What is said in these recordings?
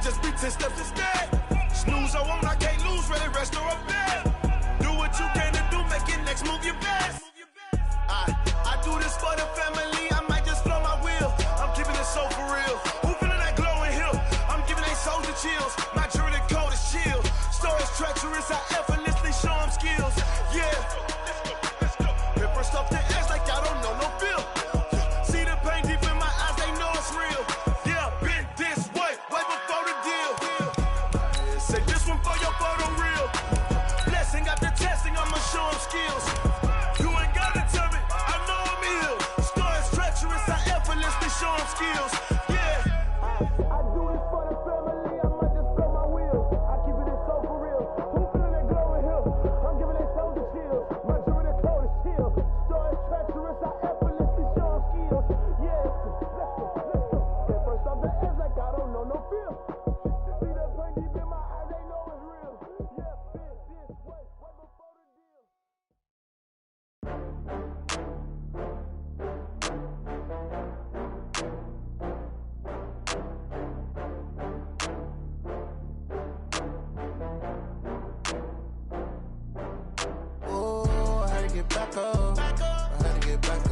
just be 10 steps instead. Snooze or won't, I can't lose, ready, rest or up there. Do what you can to do, make your next move your best. I do this for the family, I might just blow my wheel. I'm keeping it so for real. Who feeling that glowing hill? I'm giving they souls the chills. My jewelry cold is chill. Stories treacherous, I effortlessly show them skills. Yeah. Paper stuff the edge like I don't know no feel. See the pain deep in my eyes, they know it's real. Yeah, been this way before the deal. Say this one for your photo reel. Blessing after testing, I'ma show them skills. You ain't gotta tell me, I know I'm ill. Stories treacherous, I effortlessly show them skills. Yeah. I do this for the family, I might just blow my wheel. I keep it so for real. Who feeling that glowing hill? I'm giving they souls the chills. My jewelry the cold is chill. Stories treacherous, I effortlessly show them skills. Yeah. Let's go. Get first off the edge like I don't know no feel. See the pain deep in my eyes, they know it's real. Yeah, been this way before the deal. Oh, I had to get back up. I had to get back up.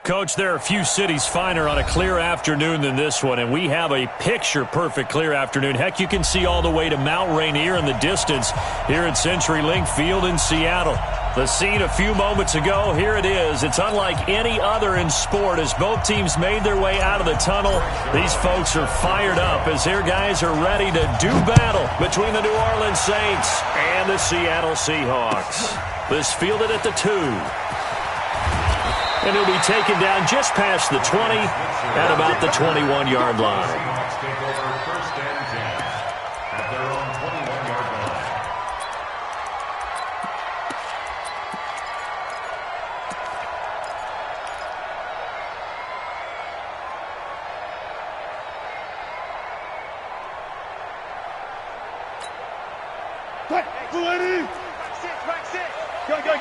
Coach, there are a few cities finer on a clear afternoon than this one, and we have a picture-perfect clear afternoon. Heck, you can see all the way to Mount Rainier in the distance here at CenturyLink Field in Seattle. The scene a few moments ago, here it is. It's unlike any other in sport as both teams made their way out of the tunnel. These folks are fired up as their guys are ready to do battle between the New Orleans Saints and the Seattle Seahawks. This fielded at the 2. And he'll be taken down just past the 20 at about the 21-yard line.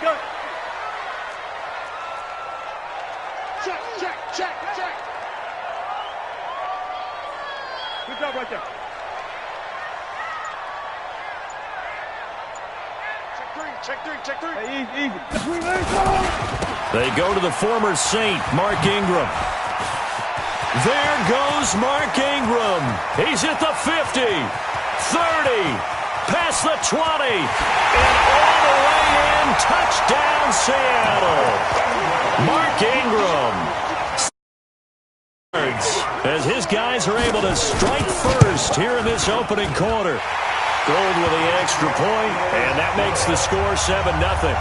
Go. Check. Good job right there. Check three. Hey, easy. They go to the former Saint, Mark Ingram. There goes Mark Ingram. He's at the 50, 30, past the 20, and all the way in. Touchdown, Seattle. Mark Ingram. As his guys are able to strike first here in this opening quarter. Gold with the extra point, and that makes the score 7-0.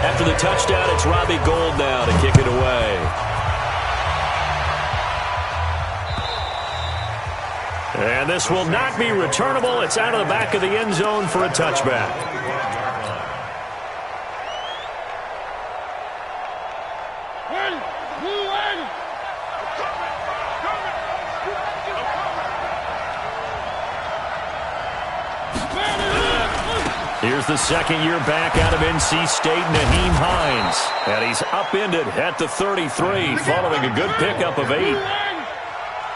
After the touchdown, it's Robbie Gould now to kick it away. And this will not be returnable. It's out of the back of the end zone for a touchback. Here's the second year back out of NC State, Naheem Hines. And he's upended at the 33 following a good pickup of 8.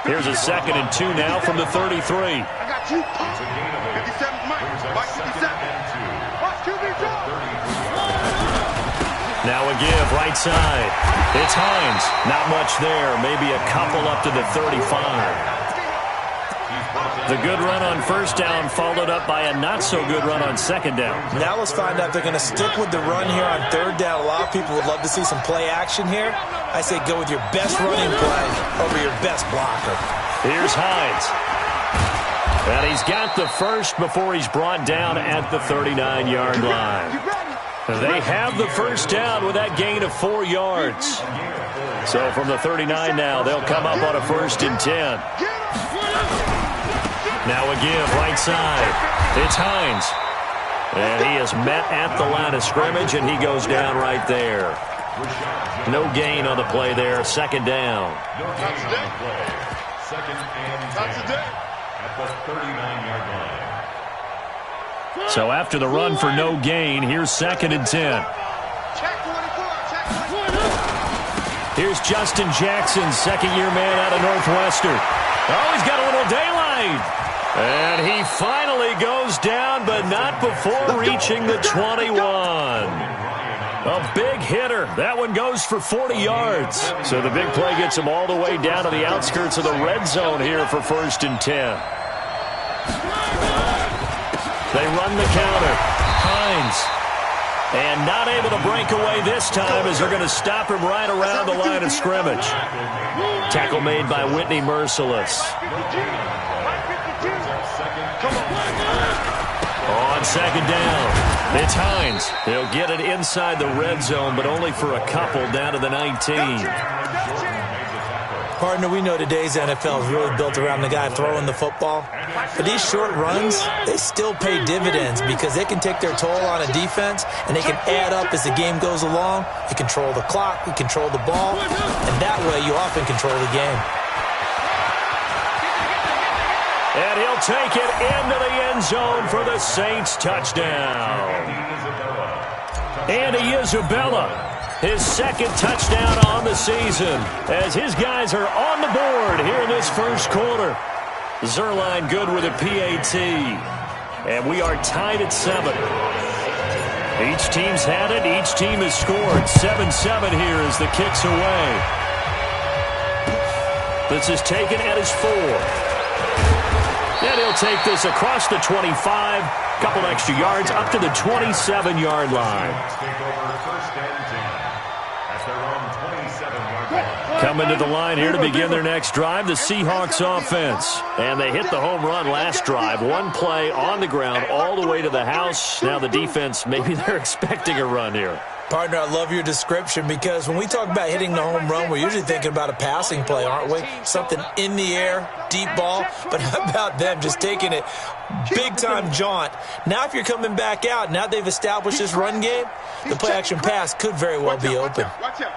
Here's a 2nd and 2 now from the 33. I got you. 57, Mike 57. Watch QB drop. Now a give, right side. It's Hines. Not much there. Maybe a couple up to the 35. The good run on first down followed up by a not-so-good run on second down. Now let's find out if they're going to stick with the run here on third down. A lot of people would love to see some play action here. I say go with your best running play over your best blocker. Here's Hines. And he's got the first before he's brought down at the 39-yard line. They have the first down with that gain of 4 yards. So from the 39 now, they'll come up on a 1st and 10. Now a give, right side. It's Hines. And he is met at the line of scrimmage, and he goes down right there. No gain on the play there. 2nd down. Second and 10 at the 39-yard line. So after the run for no gain, here's 2nd and 10. Here's Justin Jackson, second-year man out of Northwestern. Oh, he's got a little daylight. And he finally goes down, but not before reaching the 21. A big hitter. That one goes for 40 yards. So the big play gets him all the way down to the outskirts of the red zone here for 1st and 10. They run the counter. Hines. And not able to break away this time as they're going to stop him right around the line of scrimmage. Tackle made by Whitney Merciless. On 2nd down, it's Hines. He'll get it inside the red zone, but only for a couple down to the 19. Partner, we know today's NFL is really built around the guy throwing the football. But these short runs, they still pay dividends because they can take their toll on a defense and they can add up as the game goes along. You control the clock, you control the ball, and that way you often control the game. And he'll take it into the end zone for the Saints touchdown. Andy Isabella. His 2nd touchdown on the season as his guys are on the board here in this 1st quarter. Zerline good with a PAT. And we are tied at 7. Each team's had it. Each team has scored. 7-7 here as the kick's away. This is taken at his 4. And he'll take this across the 25. Couple extra yards up to the 27-yard line. Coming to the line here to begin their next drive, the Seahawks offense. And they hit the home run last drive. One play on the ground all the way to the house. Now the defense, maybe they're expecting a run here. Partner, I love your description because when we talk about hitting the home run, we're usually thinking about a passing play, aren't we? Something in the air, deep ball. But how about them just taking it big-time jaunt? Now if you're coming back out, now they've established this run game, the play-action pass could very well be open. Watch out.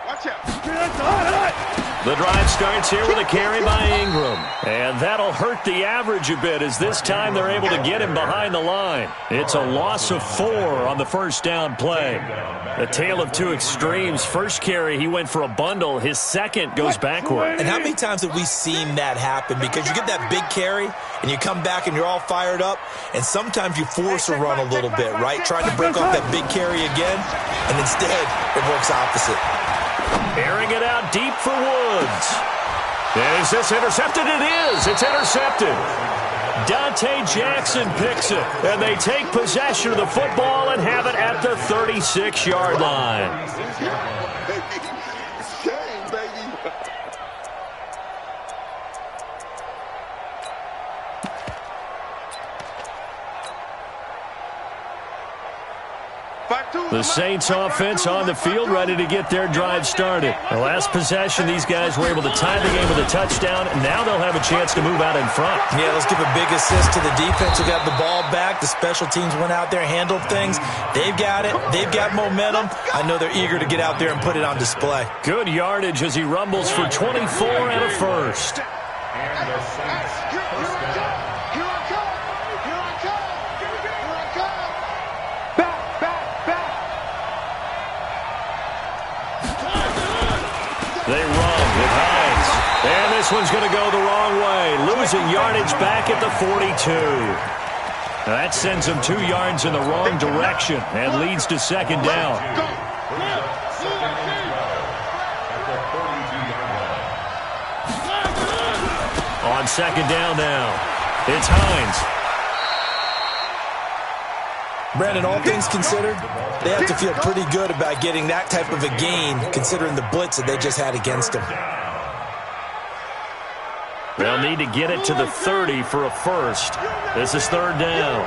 The drive starts here with a carry by Ingram. And that'll hurt the average a bit as this time they're able to get him behind the line. It's a loss of 4 on the 1st down play. A tale of two extremes. First carry, he went for a bundle. His 2nd goes backward. And how many times have we seen that happen? Because you get that big carry, and you come back and you're all fired up, and sometimes you force a run a little bit, right? Trying to break off that big carry again, and instead it works opposite. Airing it out deep for Woods. Is this intercepted? It is. It's intercepted. Dante Jackson picks it, and they take possession of the football and have it at the 36-yard line. Shame, baby. The Saints offense on the field, ready to get their drive started. The last possession, these guys were able to tie the game with a touchdown, and now they'll have a chance to move out in front. Yeah, let's give a big assist to the defense who got the ball back. The special teams went out there, handled things. They've got it. They've got momentum. I know they're eager to get out there and put it on display. Good yardage as he rumbles for 24 and a first. And the Saints first down. They run with Hines. And this one's going to go the wrong way. Losing yardage back at the 42. Now that sends them 2 yards in the wrong direction and leads to 2nd down. On 2nd down now, it's Hines. Brandon, all things considered, they have to feel pretty good about getting that type of a gain considering the blitz that they just had against them. They'll need to get it to the 30 for a first. This is 3rd down.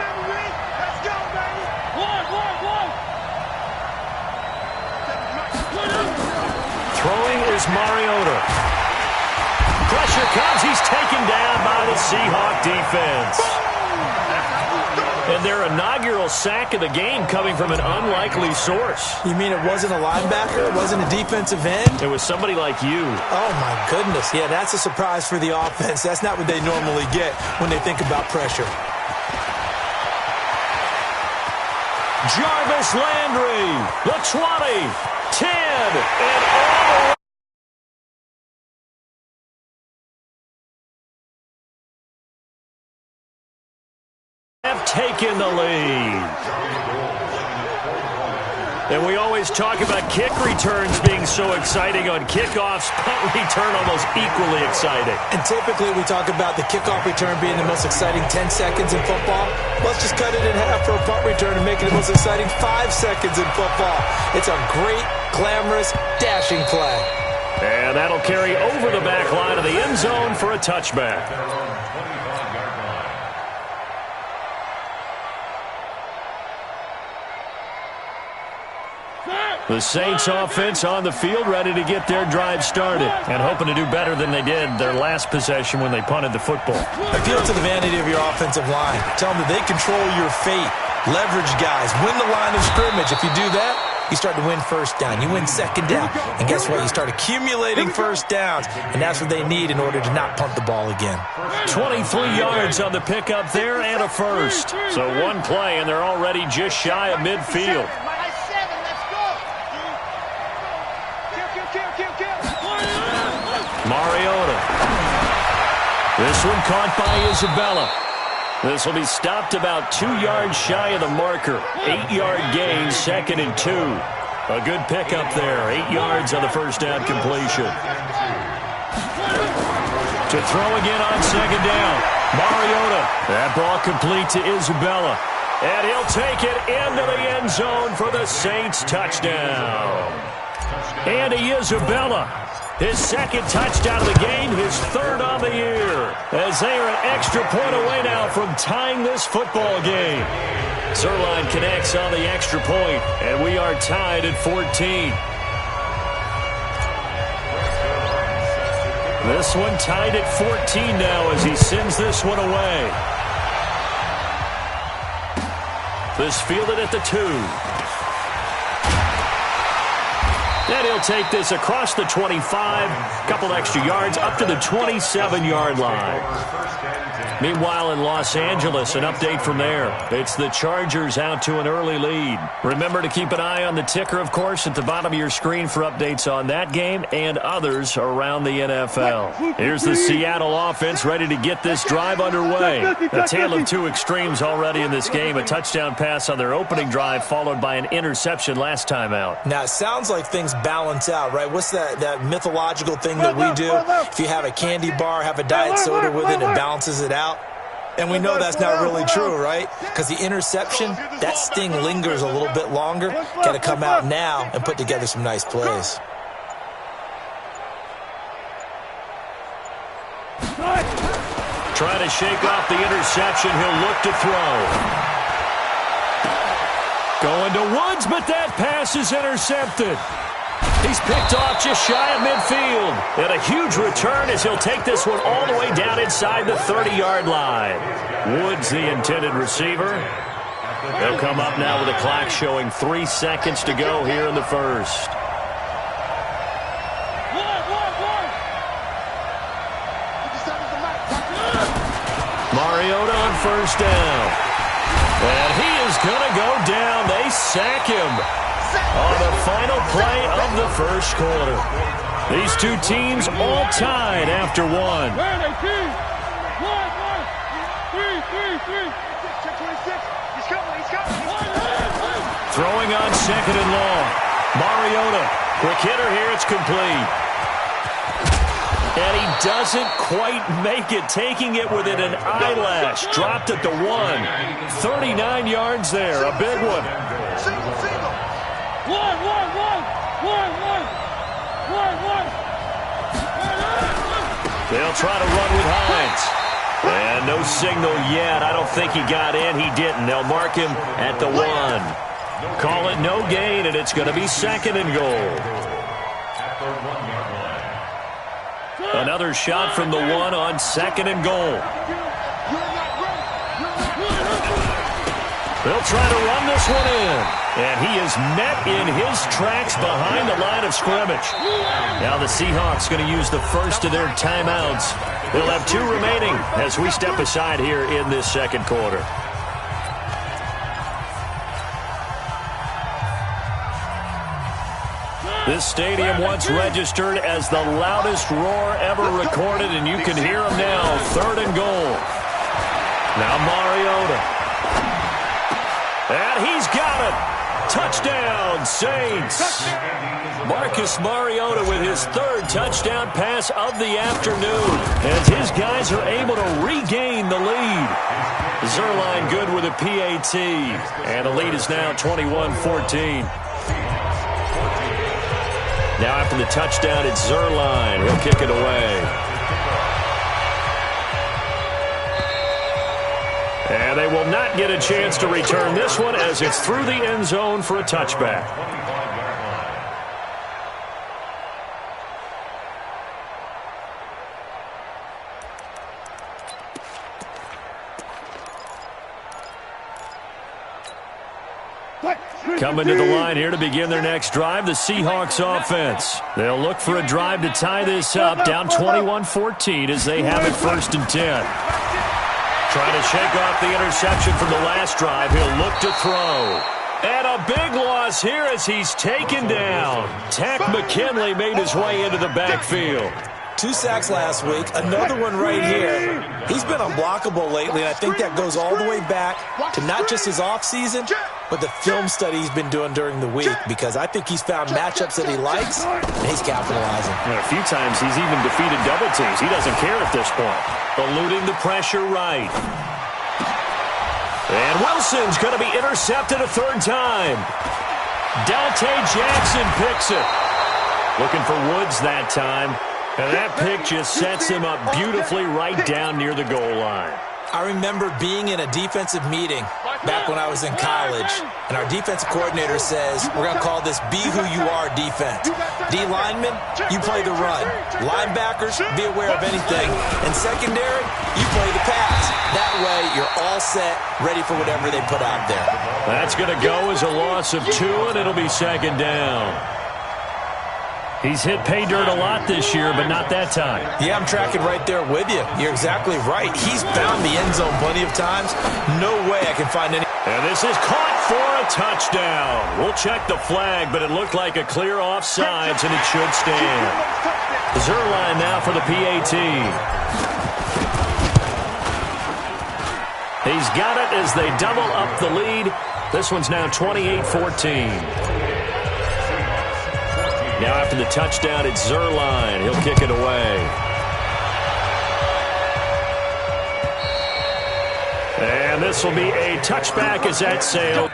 Throwing is Mariota. Pressure comes. He's taken down by the Seahawk defense. And their inaugural sack of the game coming from an unlikely source. You mean it wasn't a linebacker? It wasn't a defensive end? It was somebody like you. Oh, my goodness. Yeah, that's a surprise for the offense. That's not what they normally get when they think about pressure. Jarvis Landry, the 20, 10, and all the way. Have taken the lead. And we always talk about kick returns being so exciting on kickoffs. Punt return almost equally exciting. And typically we talk about the kickoff return being the most exciting 10 seconds in football. Let's just cut it in half for a punt return and make it the most exciting 5 seconds in football. It's a great, glamorous, dashing play. And that'll carry over the back line of the end zone for a touchback. The Saints offense on the field, ready to get their drive started and hoping to do better than they did their last possession when they punted the football. Appeal to the vanity of your offensive line. Tell them that they control your fate. Leverage guys. Win the line of scrimmage. If you do that, you start to win first down. You win second down. And guess what? You start accumulating first downs. And that's what they need in order to not punt the ball again. 23 yards on the pickup there and a first. So one play and they're already just shy of midfield. Mariota. This one caught by Isabella. This will be stopped about 2 yards shy of the marker. 8-yard gain, 2nd and 2. A good pickup there. 8 yards on the first down completion. To throw again on 2nd down. Mariota. That ball complete to Isabella. And he'll take it into the end zone for the Saints touchdown. Andy Isabella. His 2nd touchdown of the game, his 3rd on the year. As they are an extra point away now from tying this football game. Zerline connects on the extra point, and we are tied at 14. This one tied at 14 now as he sends this one away. This fielded at the 2. And he'll take this across the 25, couple extra yards, up to the 27-yard line. Meanwhile, in Los Angeles, an update from there. It's the Chargers out to an early lead. Remember to keep an eye on the ticker, of course, at the bottom of your screen for updates on that game and others around the NFL. Here's the Seattle offense ready to get this drive underway. A tale of two extremes already in this game. A touchdown pass on their opening drive, followed by an interception last time out. Now, it sounds like things balance out, right? What's that mythological thing that we do? If you have a candy bar, have a diet soda with it, it balances it out. And we know that's not really true, right? Because the interception, that sting lingers a little bit longer. Got to come out now and put together some nice plays. Trying to shake off the interception. He'll look to throw. Going to Woods, but that pass is intercepted. He's picked off just shy of midfield. And a huge return as he'll take this one all the way down inside the 30-yard line. Woods, the intended receiver. They'll come up now with a clock showing 3 seconds to go here in the first. Mariota on first down. And he is going to go down. They sack him on the final play of the first quarter. These two teams all tied after one. Throwing on 2nd and long. Mariota. Quick hitter here. It's complete. And he doesn't quite make it, taking it within an eyelash. Dropped at the 1. 39 yards there, a big one. They'll try to run with Hines. And no signal yet. I don't think he got in. He didn't. They'll mark him at the 1. Call it no gain, and it's going to be 2nd and goal. Another shot from the 1 on 2nd and goal. They'll try to run this one in. And he is met in his tracks behind the line of scrimmage. Now the Seahawks going to use the first of their timeouts. They'll have 2 remaining as we step aside here in this second quarter. This stadium once registered as the loudest roar ever recorded, and you can hear him now. 3rd and goal. Now Mariota. And he's got it. Touchdown, Saints. Marcus Mariota with his 3rd touchdown pass of the afternoon as his guys are able to regain the lead. Zerline good with a PAT, and the lead is now 21-14. Now after the touchdown, it's Zerline. He'll kick it away. And they will not get a chance to return this one as it's through the end zone for a touchback. Coming to the line here to begin their next drive, the Seahawks offense. They'll look for a drive to tie this up, down 21-14 as they have it 1st and 10. Trying to shake off the interception from the last drive. He'll look to throw. And a big loss here as he's taken down. Tack McKinley made his way into the backfield. 2 sacks last week, another one right here. He's been unblockable lately, and I think that goes all the way back to not just his offseason, but the film study he's been doing during the week, because I think he's found matchups that he likes, and he's capitalizing. And a few times he's even defeated double teams. He doesn't care at this point. Eluding the pressure right. And Wilson's going to be intercepted a 3rd time. Dante Jackson picks it. Looking for Woods that time. And that pick just sets him up beautifully right down near the goal line. I remember being in a defensive meeting back when I was in college, and our defensive coordinator says, we're going to call this Be Who You Are defense. D linemen, you play the run. Linebackers, be aware of anything. And secondary, you play the pass. That way, you're all set, ready for whatever they put out there. That's going to go as a loss of 2, and it'll be 2nd down. He's hit pay dirt a lot this year, but not that time. Yeah, I'm tracking right there with you. You're exactly right. He's found the end zone plenty of times. No way I can find any. And this is caught for a touchdown. We'll check the flag, but it looked like a clear offsides, and it should stand. Zerline now for the PAT. He's got it as they double up the lead. This one's now 28-14. Now after the touchdown, it's Zerline. He'll kick it away. And this will be a touchback as that sails.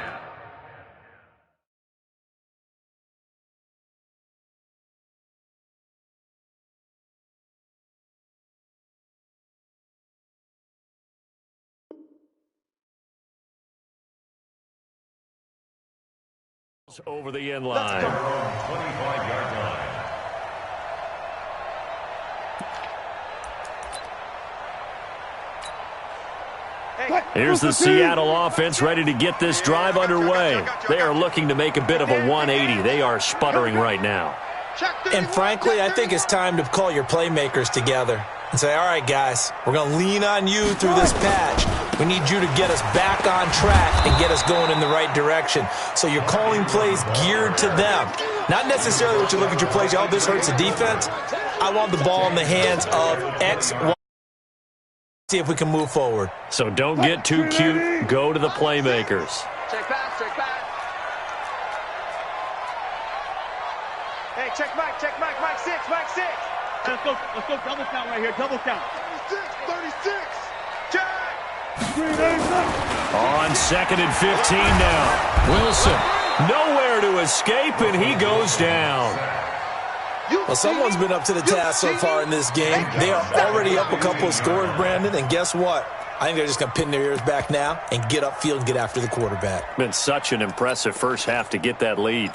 Over the end line. 25-yard line. Here's the Seattle offense ready to get this drive underway. They are looking to make a bit of a 180. They are sputtering right now. And frankly, I think it's time to call your playmakers together and say, all right, guys, we're going to lean on you through this patch. We need you to get us back on track and get us going in the right direction. So you're calling plays geared to them. Not necessarily what you look at your plays, oh, this hurts the defense. I want the ball in the hands of X, Y. See if we can move forward. So don't get too cute. Go to the playmakers. Check back, check back. Hey, check back, Mike 6, Mike 6. Let's go double count right here, double count. 36. Check. On 2nd and 15 now. Wilson, nowhere to escape, and he goes down. Well, someone's been up to the task so far in this game. They are already up a couple of scores, Brandon, and guess what? I think they're just going to pin their ears back now and get upfield and get after the quarterback. Been such an impressive first half to get that lead.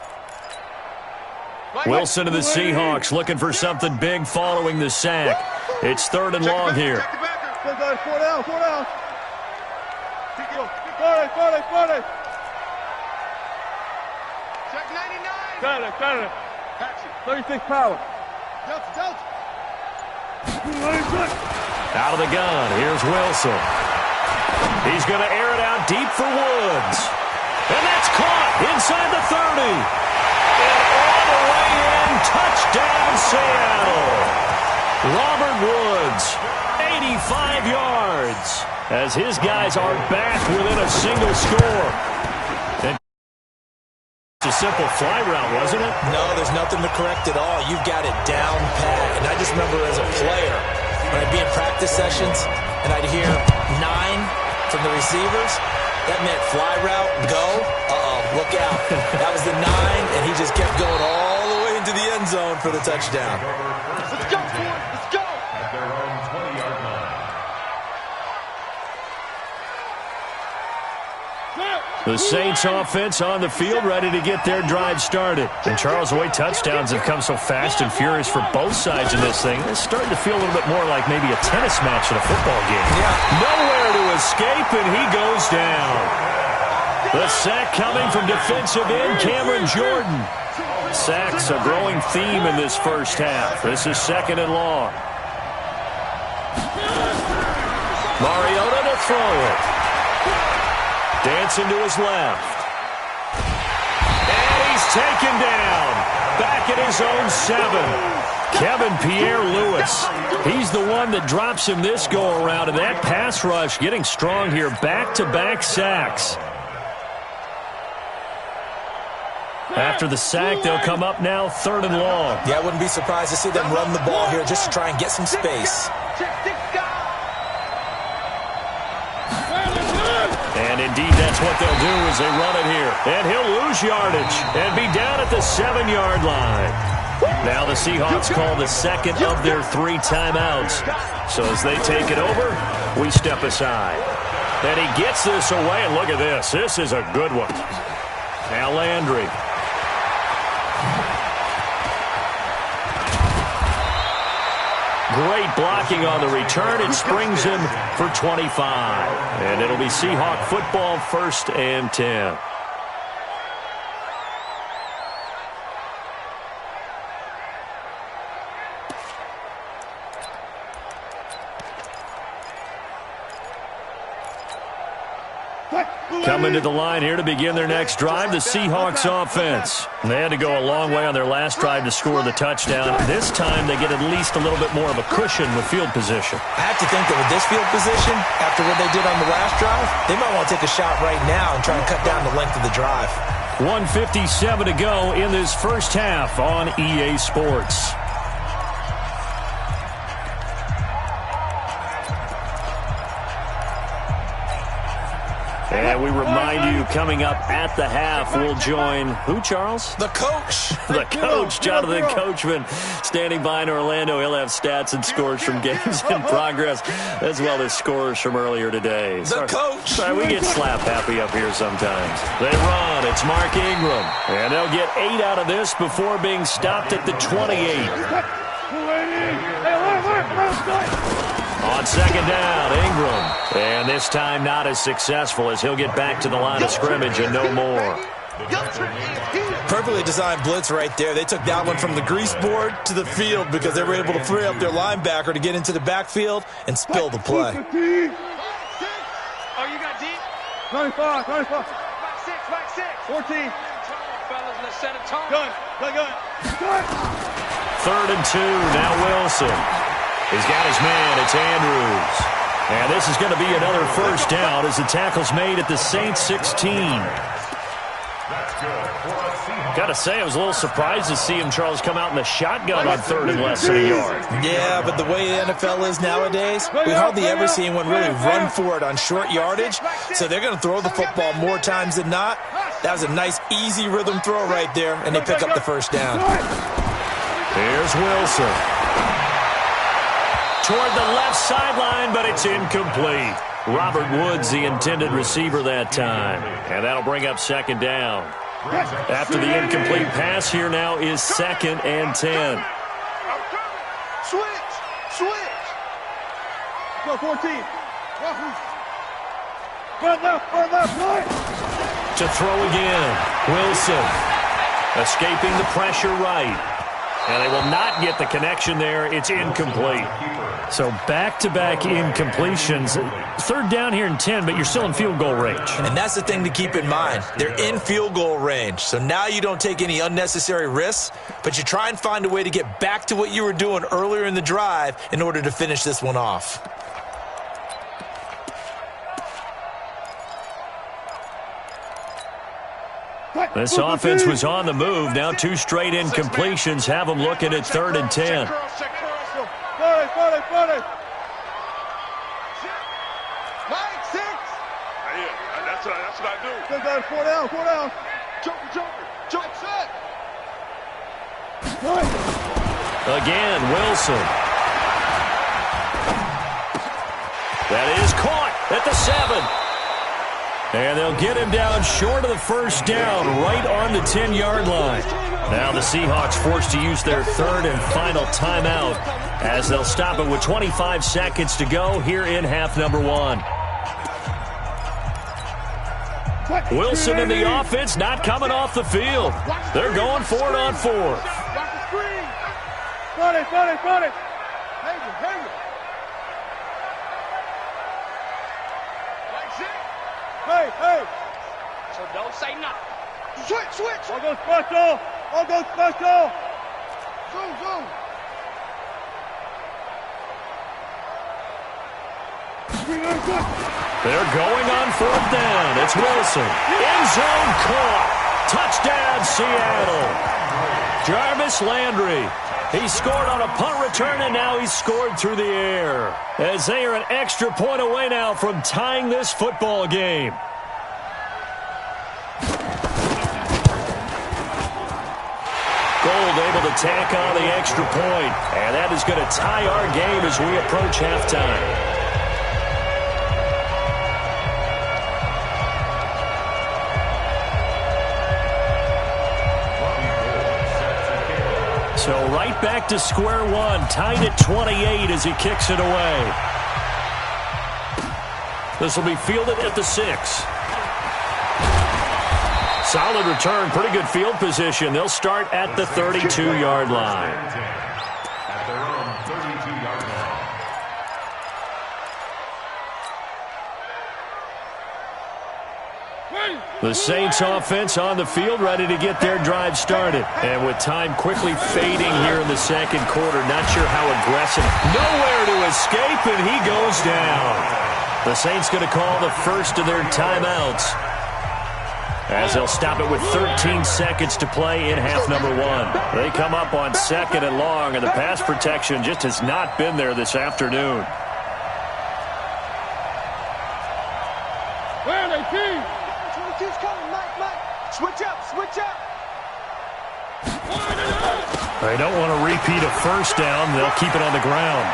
Wilson of the Seahawks looking for something big following the sack. It's 3rd and long here. 4 down. Check 99. Got it. 36 power. Out of the gun. Here's Wilson. He's going to air it out deep for Woods. And that's caught inside the 30. And all the way Touchdown, Seattle. Robert Woods, 85 yards, as his guys are back within a single score. And it's a simple fly route, wasn't it? No, there's nothing to correct at all. You've got it down pat. And I just remember as a player, when I'd be in practice sessions and I'd hear 9 from the receivers, that meant fly route, go. Look out. That was the 9, and he just kept going all the way into the end zone for the touchdown. Let's go, boys. Let's go. At their own 20-yard line. The Saints offense on the field, ready to get their drive started. And Charles, the way touchdowns have come so fast and furious for both sides in this thing, it's starting to feel a little bit more like maybe a tennis match in a football game. Yeah. Nowhere to escape, and he goes down. The sack coming from defensive end Cameron Jordan. Sacks a growing theme in this first half. This is 2nd and long. Mariota to throw it. Dancing to his left. And he's taken down. Back at his own 7. Kevin Pierre-Louis. He's the one that drops him this go-around. And that pass rush getting strong here. Back-to-back sacks. After the sack, they'll come up now 3rd and long. Yeah, I wouldn't be surprised to see them run the ball here just to try and get some space. And indeed, that's what they'll do as they run it here. And he'll lose yardage and be down at the 7-yard line. Now the Seahawks call the 2nd of their 3 timeouts. So as they take it over, we step aside. And he gets this away, and look at this. This is a good one. Now Landry. Great blocking on the return. It springs him for 25. And it'll be Seahawk football, 1st and 10. Coming to the line here to begin their next drive, the Seahawks offense. They had to go a long way on their last drive to score the touchdown. This time they get at least a little bit more of a cushion with field position. I have to think that with this field position, after what they did on the last drive, they might want to take a shot right now and try and cut down the length of the drive. 1:57 to go in this first half on EA Sports. And we remind you, coming up at the half, we'll join who, Charles? The coach. The coach, Jonathan Coachman, standing by in Orlando. He'll have stats and scores from games in progress, as well as scores from earlier today. The coach. Sorry, we get slap happy up here sometimes. They run. It's Mark Ingram. And they'll get 8 out of this before being stopped at the 28. On 2nd down, Ingram. And this time not as successful as he'll get back to the line of scrimmage and no more. Perfectly designed blitz right there. They took that one from the grease board to the field because they were able to free up their linebacker to get into the backfield and spill the play. Oh, you got deep? 95. Back 6. 14. Fellas, let's set a tone. Gun. 3rd and 2, now Wilson. He's got his man, it's Andrews. And this is going to be another first down as the tackle's made at the Saints 16. Got to say, I was a little surprised to see him, Charles, come out in the shotgun on 3rd and less than a yard. Yeah, but the way the NFL is nowadays, we hardly ever see anyone really run for it on short yardage. So they're going to throw the football more times than not. That was a nice, easy rhythm throw right there, and they pick up the first down. Here's Wilson. Toward the left sideline, but it's incomplete. Robert Woods, the intended receiver that time. And that'll bring up 2nd down. After the incomplete pass, here now is 2nd and 10. Switch. Go 14. Front left. To throw again. Wilson escaping the pressure right. And they will not get the connection there. It's incomplete. So back-to-back incompletions. Third down here and 10, but you're still in field goal range. And that's the thing to keep in mind. They're in field goal range. So now you don't take any unnecessary risks, but you try and find a way to get back to what you were doing earlier in the drive in order to finish this one off. This offense was on the move. Now 2 straight incompletions have them looking at 3rd and 10. That's what I do. 4 down, 4 down. Joker, set. Again, Wilson. That is caught at the 7. And they'll get him down short of the first down, right on the 10-yard line. Now the Seahawks forced to use their 3rd and final timeout as they'll stop it with 25 seconds to go here in half number 1. Wilson in the offense not coming off the field. They're going for it on 4th. Front it. Hang it. Hey. So don't say nothing. Switch. I'll go special. Zoom. They're going on 4th down. It's Wilson. End zone caught. Touchdown, Seattle. Jarvis Landry. He scored on a punt return, and now he's scored through the air. As they are an extra point away now from tying this football game. Gold able to tack on the extra point. And that is going to tie our game as we approach halftime. So right back to square one, tied at 28 as he kicks it away. This will be fielded at the 6. Solid return, pretty good field position. They'll start at the 32-yard line. At their own 32-yard line. The Saints offense on the field, ready to get their drive started. And with time quickly fading here in the second quarter, not sure how aggressive. Nowhere to escape, and he goes down. The Saints going to call the first of their timeouts, as they'll stop it with 13 seconds to play in half number 1. They come up on 2nd and long, and the pass protection just has not been there this afternoon. Where are they, team? 22's coming, Mike. Switch up. They don't want to repeat a first down. They'll keep it on the ground.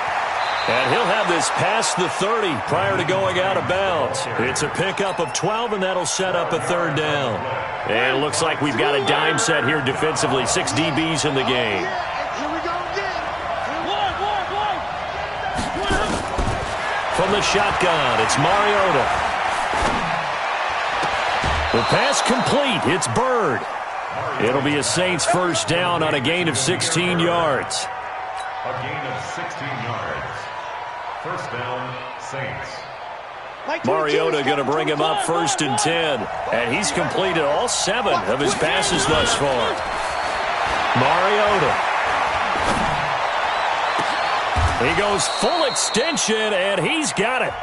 And he'll have this past the 30 prior to going out of bounds. It's a pickup of 12, and that'll set up a 3rd down. And it looks like we've got a dime set here defensively. 6 DBs in the game. Here we go again. One. From the shotgun, it's Mariota. The pass complete. It's Bird. It'll be a Saints first down on a gain of 16 yards. A gain of 16 yards. First down, Saints. Mariota going to bring him up 1st and 10. And he's completed all 7 of his passes thus far. Mariota. He goes full extension, and he's got it.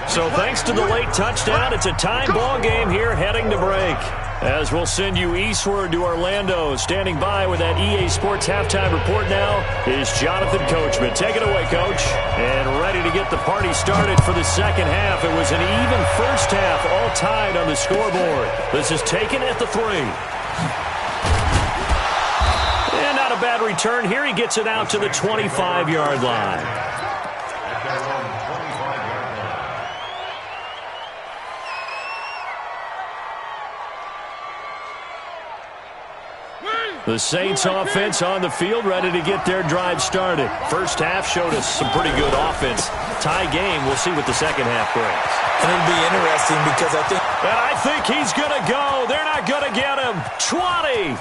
So thanks to the late touchdown, it's a tie ball game here heading to break. As we'll send you eastward to Orlando. Standing by with that EA Sports halftime report now is Jonathan Coachman. Take it away, Coach. And ready to get the party started for the second half. It was an even first half, all tied on the scoreboard. This is taken at the 3. And not a bad return here. He gets it out to the 25-yard line. The Saints offense on the field, ready to get their drive started. First half showed us some pretty good offense. Tie game, we'll see what the second half brings. And it'll be interesting because I think he's going to go. They're not going to get him. 20.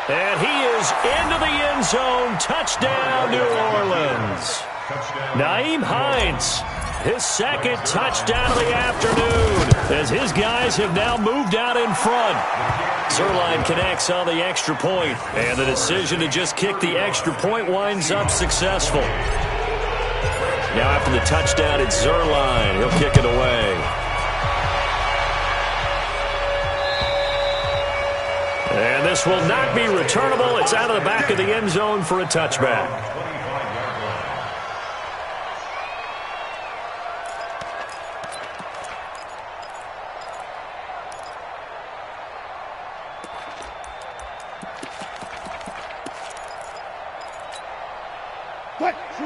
And he is into the end zone. Touchdown, New Orleans. Nyheim Hines, his second touchdown of the afternoon, as his guys have now moved out in front. Zerline connects on the extra point, and the decision to just kick the extra point winds up successful. Now after the touchdown, it's Zerline. He'll kick it away. And this will not be returnable. It's out of the back of the end zone for a touchback.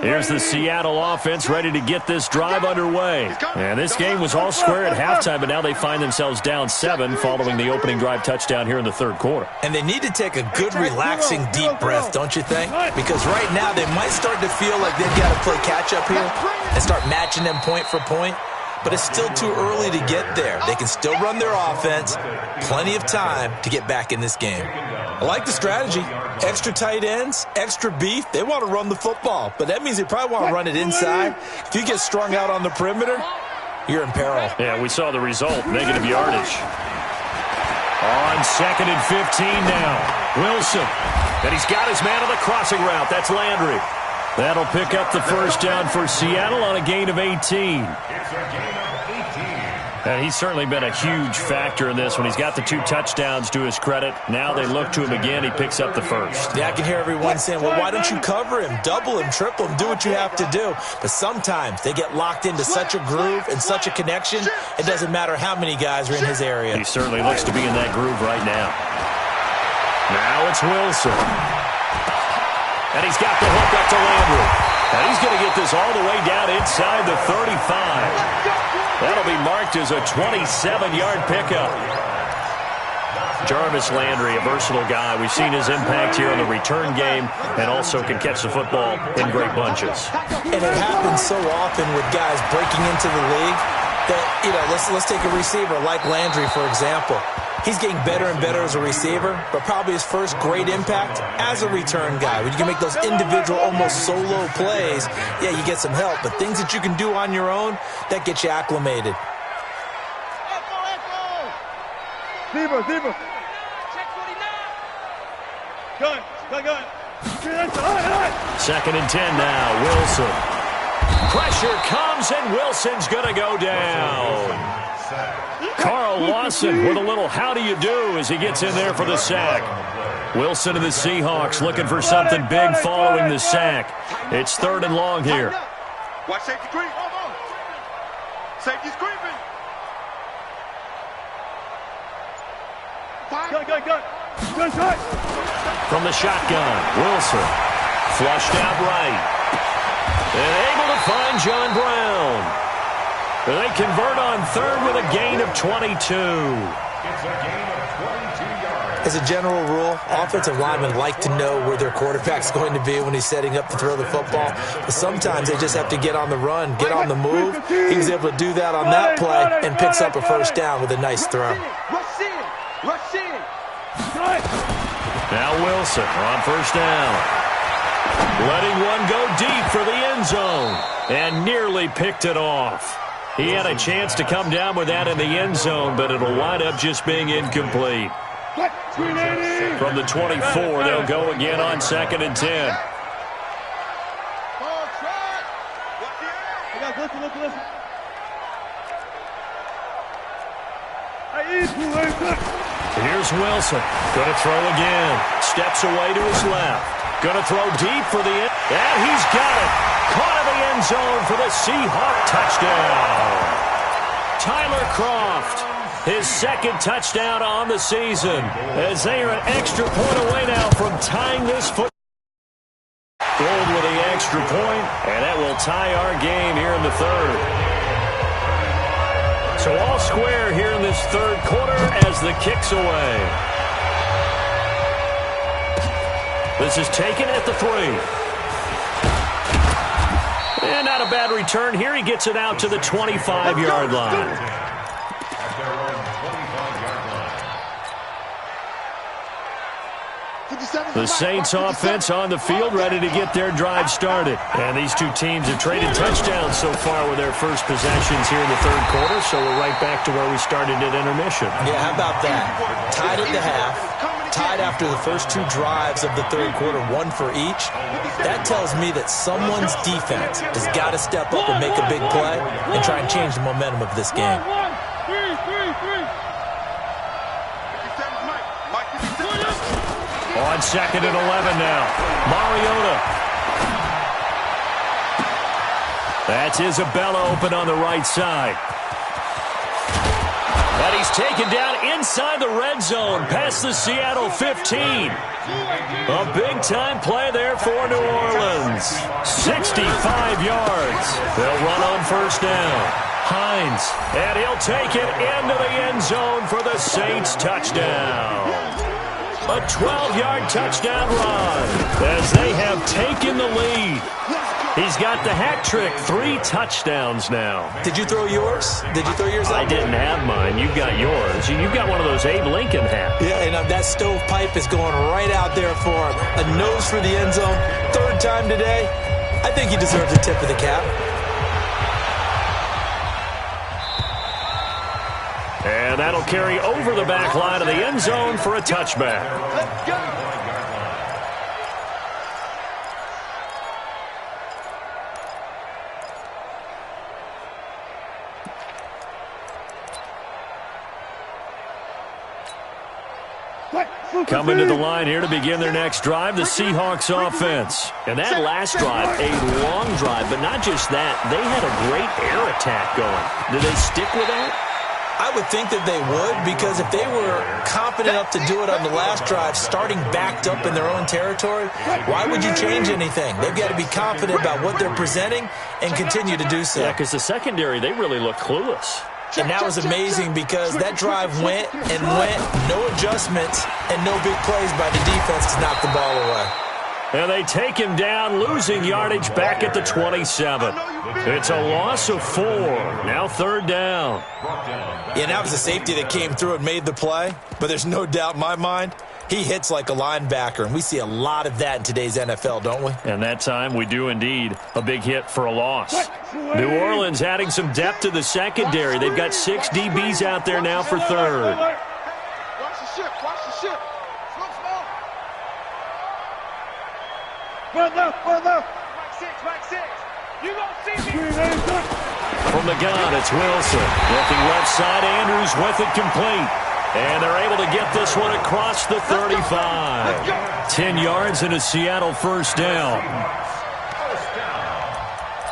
Here's the Seattle offense ready to get this drive underway. And this game was all square at halftime, but now they find themselves down 7 following the opening drive touchdown here in the third quarter. And they need to take a good, relaxing, deep breath, don't you think? Because right now they might start to feel like they've got to play catch-up here and start matching them point for point. But it's still too early to get there. They can still run their offense. Plenty of time to get back in this game. I like the strategy. Extra tight ends, extra beef. They want to run the football, but that means they probably want to run it inside. If you get strung out on the perimeter, you're in peril. Yeah, we saw the result, negative yardage. On 2nd and 15 now, Wilson. And he's got his man on the crossing route. That's Landry. That'll pick up the first down for Seattle on a gain of 18. It's a gain of 18. And he's certainly been a huge factor in this when he's got the 2 touchdowns to his credit. Now they look to him again. He picks up the first. Yeah, I can hear everyone saying, well, why don't you cover him, double him, triple him, do what you have to do. But sometimes they get locked into such a groove and such a connection, it doesn't matter how many guys are in his area. He certainly looks to be in that groove right now. Now it's Wilson. And he's got the hook up to Landry. And he's going to get this all the way down inside the 35. That'll be marked as a 27-yard pickup. Jarvis Landry, a versatile guy. We've seen his impact here in the return game and also can catch the football in great bunches. And it happens so often with guys breaking into the league that, you know, let's take a receiver like Landry, for example. He's getting better and better as a receiver, but probably his first great impact as a return guy. When you can make those individual, almost solo plays, yeah, you get some help. But things that you can do on your own, that gets you acclimated. Zebra. Gun. 2nd and 10 now, Wilson. Pressure comes, and Wilson's going to go down. Carl Lawson with a little how do you do as he gets in there for the sack. Wilson and the Seahawks looking for something big following the sack. It's 3rd and long here. Watch safety creep. Safety's creeping. Gun. From the shotgun, Wilson flushed out right. And able to find John Brown. They convert on 3rd with a gain of 22. It's a gain of 22 yards. As a general rule, offensive linemen like to know where their quarterback's going to be when he's setting up to throw the football. But sometimes they just have to get on the run, get on the move. He was able to do that on that play and picks up a first down with a nice throw. Rush in. Now Wilson on first down. Letting one go deep for the end zone. And nearly picked it off. He had a chance to come down with that in the end zone, but it'll wind up just being incomplete. From the 24, they'll go again on 2nd and 10. Listen. Here's Wilson. Going to throw again. Steps away to his left. Going to throw deep for the end. And he's got it. Caught in the end zone for the Seahawk touchdown. Tyler Kroft, his 2nd touchdown on the season, as they are an extra point away now from tying this football. Gold with the extra point, and that will tie our game here in the 3rd. So all square here in this 3rd quarter as the kick's away. This is taken at the 3. And not a bad return here. He gets it out to the 25-yard line. At their own 25-yard line. The Saints offense on the field, ready to get their drive started. And these two teams have traded touchdowns so far with their first possessions here in the third quarter, so we're right back to where we started at intermission. Yeah, how about that? Tied at the half, tied after the first two drives of the third quarter, one for each. That tells me that someone's defense has got to step up and make a big play and try and change the momentum of this game. On 2nd and 11 now. Mariota. That's Isabella open on the right side. But he's taken down inside the red zone past the Seattle 15. A big-time play there for New Orleans. 65 yards. They'll run on first down. Hines, and he'll take it into the end zone for the Saints touchdown. A 12-yard touchdown run as they have taken the lead. He's got the hat trick, 3 touchdowns now. Did you throw yours? Did you throw yours out? I didn't have mine. You've got yours. You've got one of those Abe Lincoln hats. Yeah, and that stovepipe is going right out there for him. A nose for the end zone. 3rd time today. I think he deserves a tip of the cap. And that'll carry over the back line of the end zone for a touchback. Let's go. Coming to the line here to begin their next drive, the Seahawks offense. And that last drive, a long drive, but not just that. They had a great air attack going. Did they stick with that? I would think that they would, because if they were confident enough to do it on the last drive, starting backed up in their own territory, why would you change anything? They've got to be confident about what they're presenting and continue to do so. Yeah, because the secondary, they really look clueless. And that was amazing because that drive went and went, no adjustments, and no big plays by the defense to knock the ball away. And they take him down, losing yardage back at the 27. It's a loss of 4. Now 3rd down. Yeah, that was a safety that came through and made the play. But there's no doubt in my mind, he hits like a linebacker. And we see a lot of that in today's NFL, don't we? And that time we do indeed. A big hit for a loss. New Orleans adding some depth to the secondary. They've got 6 DBs out there now for 3rd. Watch the ship. Watch the ship. Slow. Run left. Right 6. You gonna see me. From the gun, it's Wilson. Looking left side, Andrews with it complete. And they're able to get this one across the 35. 10 yards and a Seattle first down.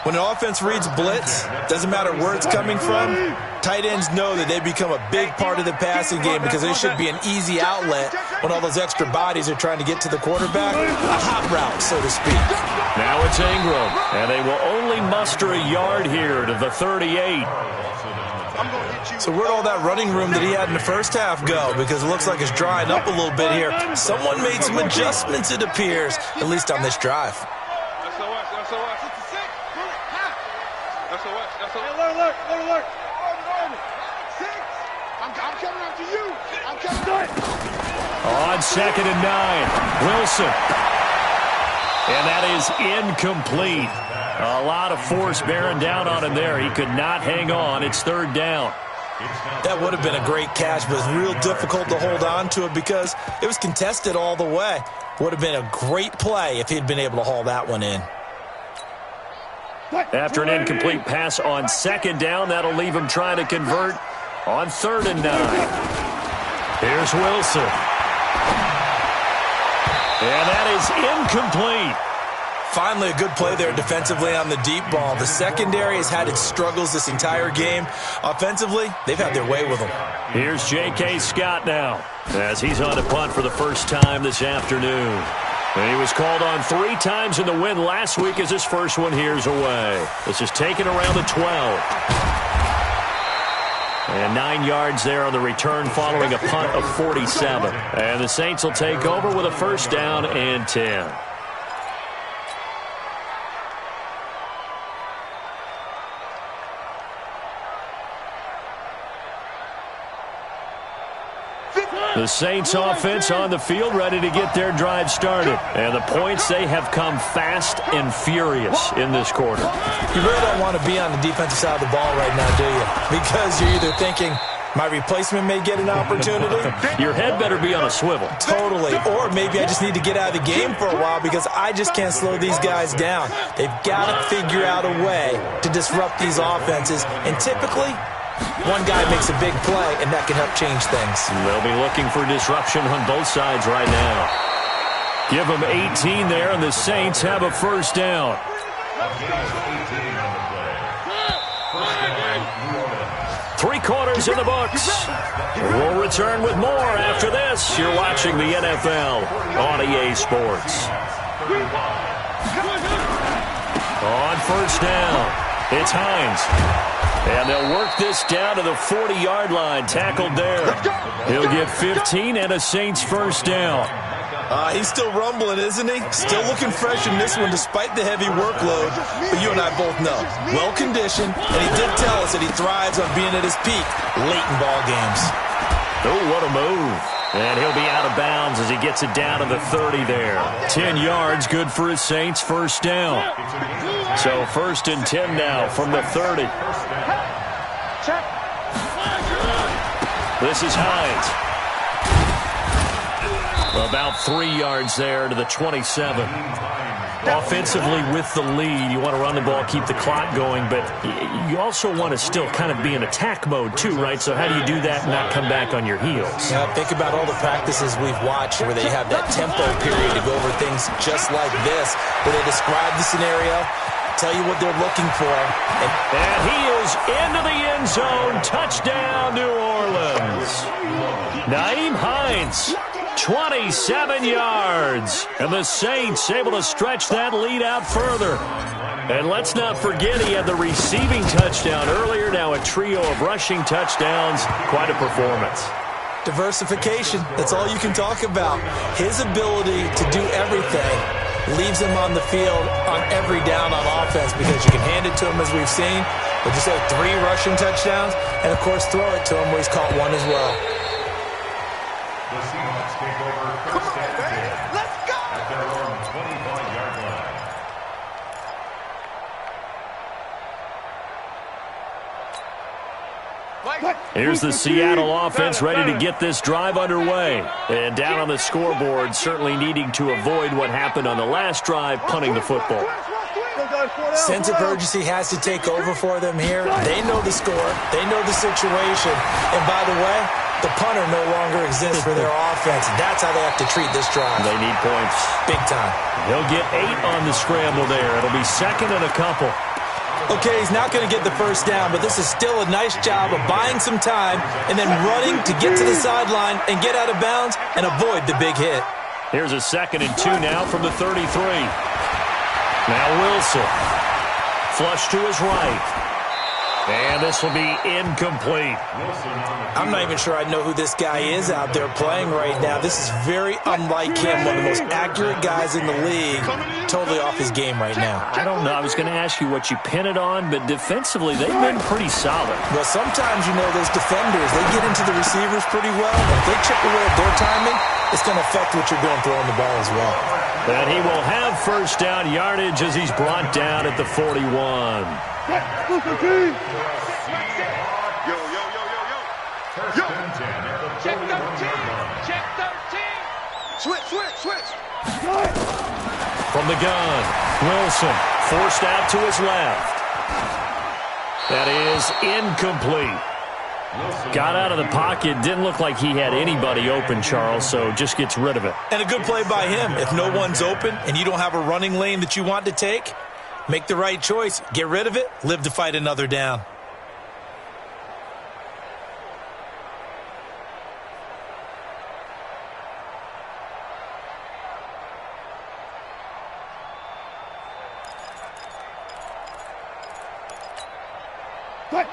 When an offense reads blitz, doesn't matter where it's coming from, tight ends know that they become a big part of the passing game because they should be an easy outlet when all those extra bodies are trying to get to the quarterback. A hot route, so to speak. Now it's Ingram, and they will only muster a yard here to the 38. So where'd all that running room that he had in the first half go? Because it looks like it's drying up a little bit here. Someone made some adjustments, it appears, at least on this drive. Alert. I'm coming after you. On 2nd and 9, Wilson. And that is incomplete. A lot of force bearing down on him there. He could not hang on. It's 3rd down. That would have been a great catch, but it's real difficult to hold on to it because it was contested all the way. Would have been a great play if he'd been able to haul that one in. After an incomplete pass on 2nd down, that'll leave him trying to convert on 3rd and 9. Here's Wilson. And that is incomplete. Finally, a good play there defensively on the deep ball. The secondary has had its struggles this entire game. Offensively, they've had their way with them. Here's J.K. Scott now as he's on a punt for the first time this afternoon. And he was called on 3 times in the win last week as his first one here's away. This is taken around the 12. And 9 yards there on the return following a punt of 47. And the Saints will take over with a first down and 10. The Saints offense on the field, ready to get their drive started. And the points, they have come fast and furious in this quarter. You really don't want to be on the defensive side of the ball right now, do you? Because you're either thinking, my replacement may get an opportunity. Your head better be on a swivel. Totally. Or maybe I just need to get out of the game for a while because I just can't slow these guys down. They've got to figure out a way to disrupt these offenses. And typically, one guy makes a big play, and that can help change things. They'll be looking for disruption on both sides right now. Give them 18 there, and the Saints have a first down. Three quarters in the books. We'll return with more after this. You're watching the NFL on EA Sports. On first down, it's Hines. And they'll work this down to the 40-yard line. Tackled there. He'll get 15 and a Saints first down. He's still rumbling, isn't he? Still looking fresh in this one despite the heavy workload. But you and I both know, well-conditioned, and he did tell us that he thrives on being at his peak late in ball games. Oh, what a move. And he'll be out of bounds as he gets it down to the 30 there. 10 yards, good for his Saints first down. So first and 10 now from the 30. This is Hines. About 3 yards there to the 27. Offensively with the lead, you want to run the ball, keep the clock going, but you also want to still kind of be in attack mode too, right? So how do you do that and not come back on your heels? Yeah, think about all the practices we've watched where they have that tempo period to go over things just like this, where they describe the scenario, tell you what they're looking for. And he is into the end zone. Touchdown, New Orleans. Nyheim Hines. 27 yards. And the Saints able to stretch that lead out further. And let's not forget he had the receiving touchdown earlier. Now a trio of rushing touchdowns. Quite a performance. Diversification. That's all you can talk about. His ability to do everything leaves him on the field on every down on offense because you can hand it to him as we've seen. But just say 3 rushing touchdowns and, of course, throw it to him where he's caught one as well. The Seahawks take over first and 10. Let's go! At their own 25-yard line. Here's the Seattle offense ready to get this drive underway. And down on the scoreboard, certainly needing to avoid what happened on the last drive, punting the football. Sense of urgency has to take over for them here. They know the score. They know the situation. And by the way, the punter no longer exists for their offense. That's how they have to treat this drive. They need points. Big time. He'll get 8 on the scramble there. It'll be second and a couple. Okay, he's not going to get the first down, but this is still a nice job of buying some time and then running to get to the sideline and get out of bounds and avoid the big hit. Here's a second and 2 now from the 33. Now Wilson. Flush to his right. And this will be incomplete. I'm not even sure I know who this guy is out there playing right now. This is very unlike him, one of the most accurate guys in the league. Totally off his game right now. I don't know. I was going to ask you what you pin it on, but defensively, they've been pretty solid. Well, sometimes, you know, those defenders, they get into the receivers pretty well. If they chip away at their timing, it's going to affect what you're doing throwing the ball as well. And he will have first down yardage as he's brought down at the 41. Yo. Check 13. Check 13. Switch. From the gun, Wilson forced out to his left. That is incomplete. Got out of the pocket. Didn't look like he had anybody open, Charles, so just gets rid of it. And a good play by him. If no one's open and you don't have a running lane that you want to take, make the right choice. Get rid of it. Live to fight another down.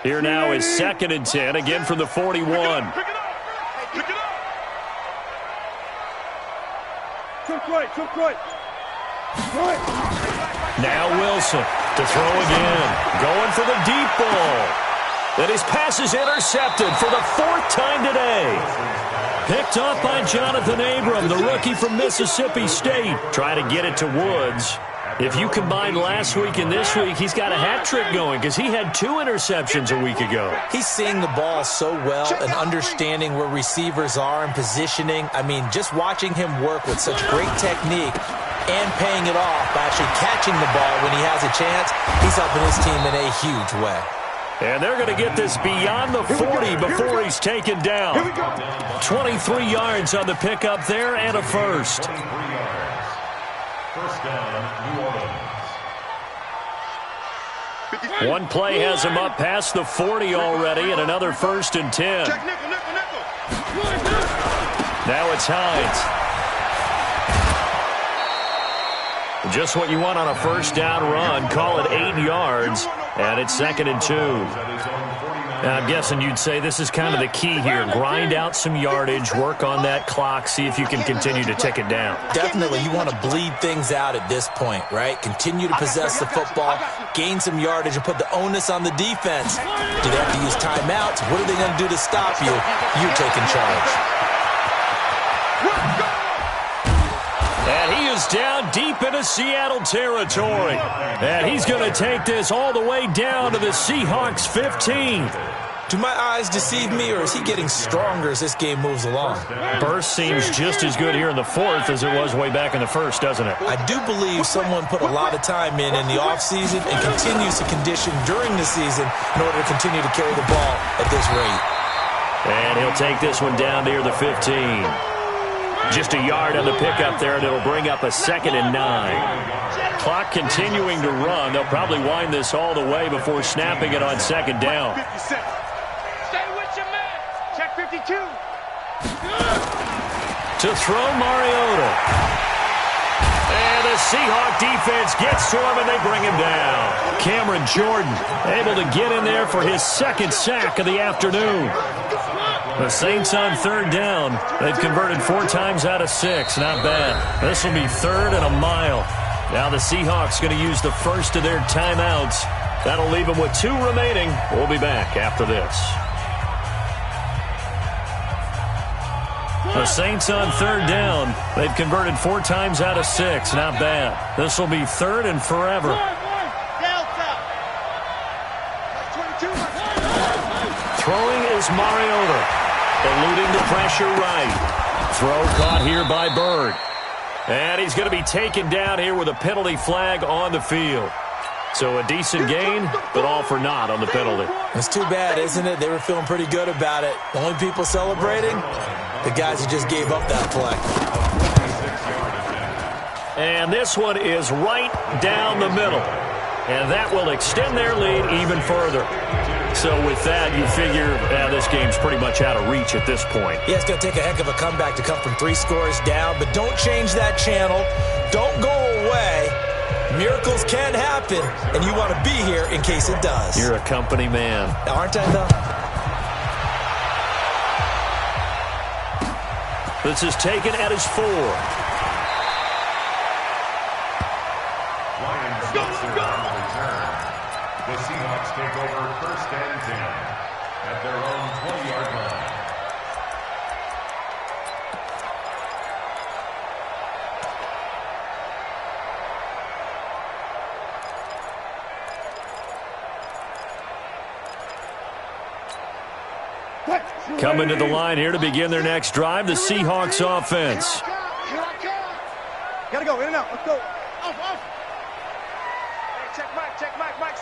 Here now is second and 10, again from the 41. Pick it up. Took right. Now Wilson to throw again. Going for the deep ball. And his pass is intercepted for the 4th time today. Picked up by Jonathan Abram, the rookie from Mississippi State. Try to get it to Woods. If you combine last week and this week, he's got a hat trick going because he had 2 interceptions a week ago. He's seeing the ball so well and understanding where receivers are and positioning. I mean, just watching him work with such great technique and paying it off by actually catching the ball when he has a chance, he's helping his team in a huge way. And they're going to get this beyond the 40 before he's taken down. 23 yards on the pickup there and a first. First down, New Orleans. One play has him up past the 40 already, and another 1st and 10. Now it's Hines. Just what you want on a first down run. Call it 8 yards, and it's 2nd and 2. Now, I'm guessing you'd say this is kind of the key here. Grind out some yardage, work on that clock, see if you can continue to tick it down. Definitely, you want to bleed things out at this point, right? Continue to possess the football, gain some yardage, and put the onus on the defense. Do they have to use timeouts? What are they going to do to stop you? You're taking charge. And he is down deep into Seattle territory. And he's going to take this all the way down to the Seahawks 15. Do my eyes deceive me, or is he getting stronger as this game moves along? Burst seems just as good here in the 4th as it was way back in the 1st, doesn't it? I do believe someone put a lot of time in the offseason and continues to condition during the season in order to continue to carry the ball at this rate. And he'll take this one down near the 15. Just a yard on the pickup there, and it'll bring up a 2nd and 9. Clock continuing to run. They'll probably wind this all the way before snapping it on 2nd down. Stay with your man. Check 52. To throw Mariota. And the Seahawk defense gets to him, and they bring him down. Cameron Jordan able to get in there for his 2nd sack of the afternoon. The Saints on 3rd down. They've converted 4 times out of 6. Not bad. This will be 3rd and a mile. Now the Seahawks going to use the first of their timeouts. That'll leave them with 2 remaining. We'll be back after this. The Saints on 3rd down. They've converted 4 times out of 6. Not bad. This will be 3rd and forever. Throwing is Mariota. Eluding the pressure right. Throw caught here by Bird. And he's going to be taken down here with a penalty flag on the field. So a decent gain, but all for naught on the penalty. It's too bad, isn't it? They were feeling pretty good about it. The only people celebrating, the guys who just gave up that play. And this one is right down the middle. And that will extend their lead even further. So with that, you figure this game's pretty much out of reach at this point. Yeah, it's going to take a heck of a comeback to come from 3 scores down, but don't change that channel. Don't go away. Miracles can happen, and you want to be here in case it does. You're a company man. Aren't I, though? This is taken at his 4. The Seahawks take over 1st and 10 at their own 20-yard line. Coming to the line here to begin their next drive, the Seahawks offense. Gotta go, in and out, let's go. Mike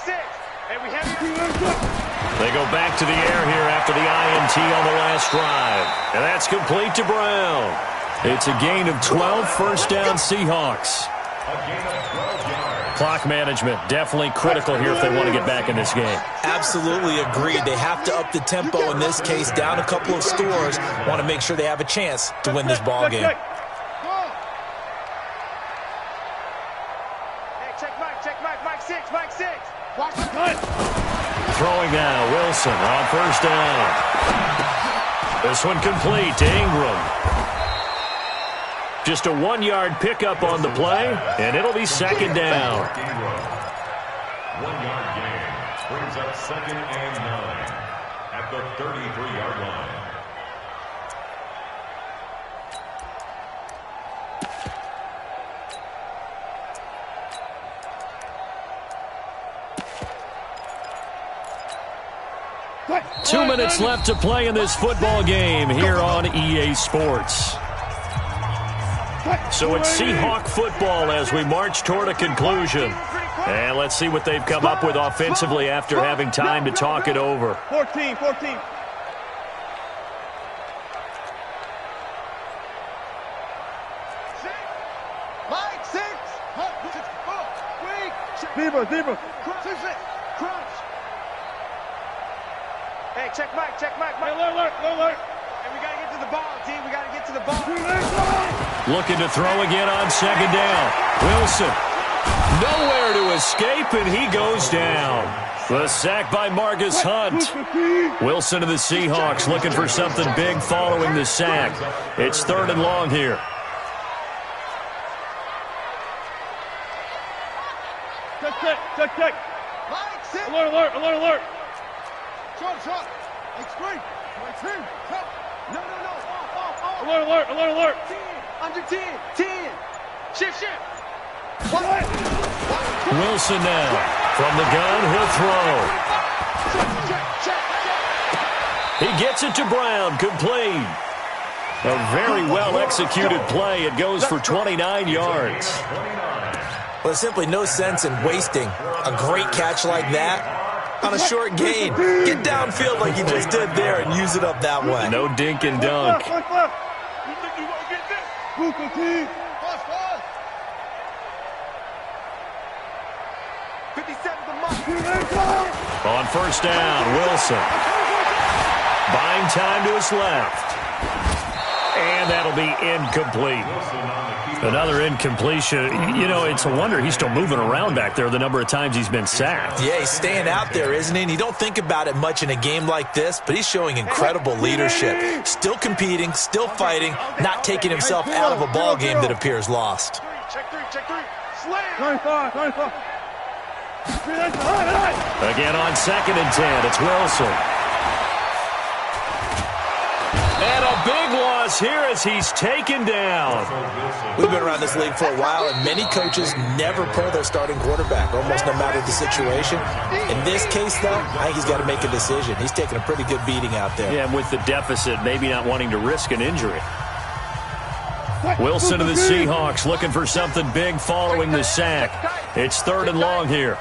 6. Hey, we have you. They go back to the air here after the INT on the last drive. And that's complete to Brown. It's a gain of 12, 1st down Seahawks. Clock management definitely critical here if they want to get back in this game. Absolutely agreed. They have to up the tempo in this case, down a couple of scores. Want to make sure they have a chance to win this ball game. Mike 6. Throwing now, Wilson on 1st down. This one complete to Ingram. Just a 1-yard pickup on the play, and it'll be 2nd down. 1-yard gain brings up 2nd and 9 at the 33-yard line. 2 minutes left to play in this football game here on EA Sports. So it's Seahawk football as we march toward a conclusion. And let's see what they've come up with offensively after having time to talk it over. 14. Mike, 6. Zebra. Crunch. Hey, check Mike. Alert. And we got to get to the ball, D. We got to get to the ball. Looking to throw again on second down. Wilson. Nowhere to escape, and he goes down. The sack by Marcus Hunt. Wilson of the Seahawks looking for something big following the sack. It's 3rd and long here. Check. Mike, 6. Alert. Shot. Extreme. No. Off. Alert. 10. Under 10. Shift. Wilson now. From the gun, he'll throw. He gets it to Brown. Complete. A very well-executed play. It goes for 29 yards. Well, there's simply no sense in wasting a great catch like that on a short gain. Get downfield like you just did there and use it up that way. No dink and dunk. You think you won't get this? 57 the mark. On first down, Wilson. Buying time to his left. And that'll be incomplete. Another incompletion. You know, it's a wonder he's still moving around back there the number of times he's been sacked. Yeah, he's staying out there, isn't he? And you don't think about it much in a game like this, but he's showing incredible leadership. Still competing, still fighting, not taking himself out of a ball game that appears lost. Check three. Slam. 25. Again on 2nd and 10, it's Wilson. And a big loss here as he's taken down. We've been around this league for a while, and many coaches never pull their starting quarterback, almost no matter the situation. In this case, though, I think he's got to make a decision. He's taking a pretty good beating out there. Yeah, and with the deficit, maybe not wanting to risk an injury. Wilson of the Seahawks looking for something big following the sack. It's 3rd and long here.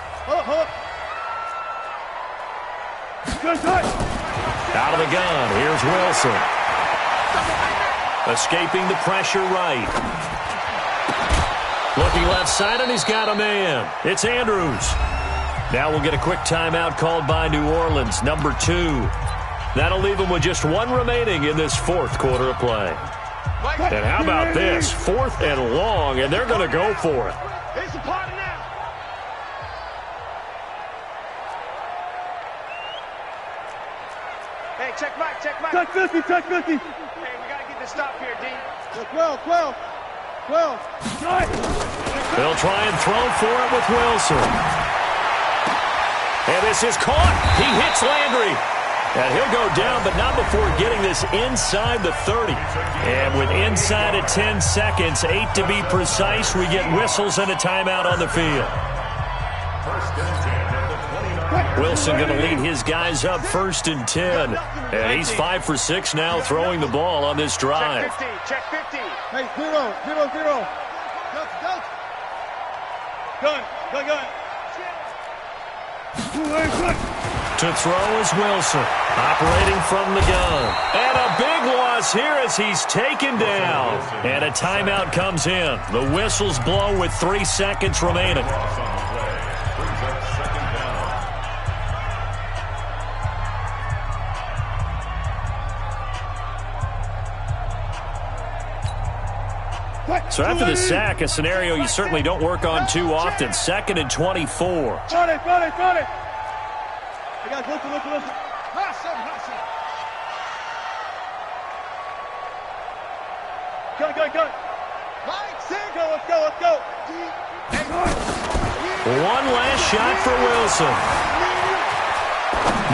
Out of the gun, here's Wilson. Escaping the pressure right. Looking left side, and he's got a man. It's Andrews. Now we'll get a quick timeout called by New Orleans, number 2. That'll leave them with just 1 remaining in this 4th quarter of play. And how about this? 4th and long, and they're going to go for it. It's a party now. Hey, check Mike. Check 50. Hey, we got to get this stop here, D. 12. They'll try and throw for it with Wilson. And this is caught. He hits Landry. And he'll go down, but not before getting this inside the 30. And with inside of 10 seconds, 8 to be precise, we get whistles and a timeout on the field. Wilson going to lead his guys up 1st and 10. And he's 5 for 6 now throwing the ball on this drive. Check 50. Hey, 0. Gun. To throw is Wilson, operating from the gun. And a big loss here as he's taken down. And a timeout comes in. The whistles blow with 3 seconds remaining. So after the sack, a scenario you certainly don't work on too often. 2nd and 24. Got it. Listen. Go. Mike, let's go. One last shot for Wilson.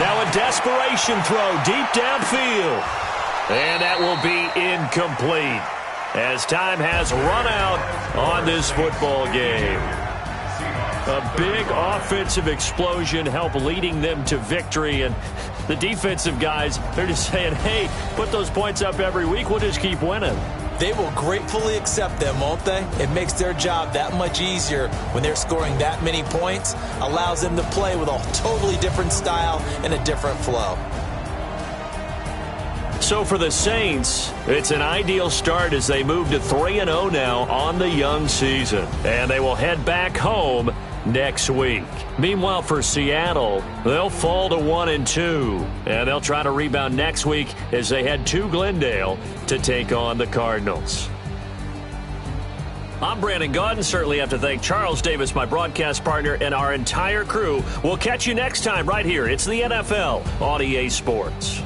Now a desperation throw deep downfield. And that will be incomplete as time has run out on this football game. A big offensive explosion helped leading them to victory, and the defensive guys, they're just saying, hey, put those points up every week, we'll just keep winning. They will gratefully accept them, won't they? It makes their job that much easier when they're scoring that many points, allows them to play with a totally different style and a different flow. So for the Saints, it's an ideal start as they move to 3-0 now on the young season. And they will head back home next week. Meanwhile, for Seattle, they'll fall to 1-2. And they'll try to rebound next week as they head to Glendale to take on the Cardinals. I'm Brandon Gaudin. Certainly have to thank Charles Davis, my broadcast partner, and our entire crew. We'll catch you next time right here. It's the NFL on EA Sports.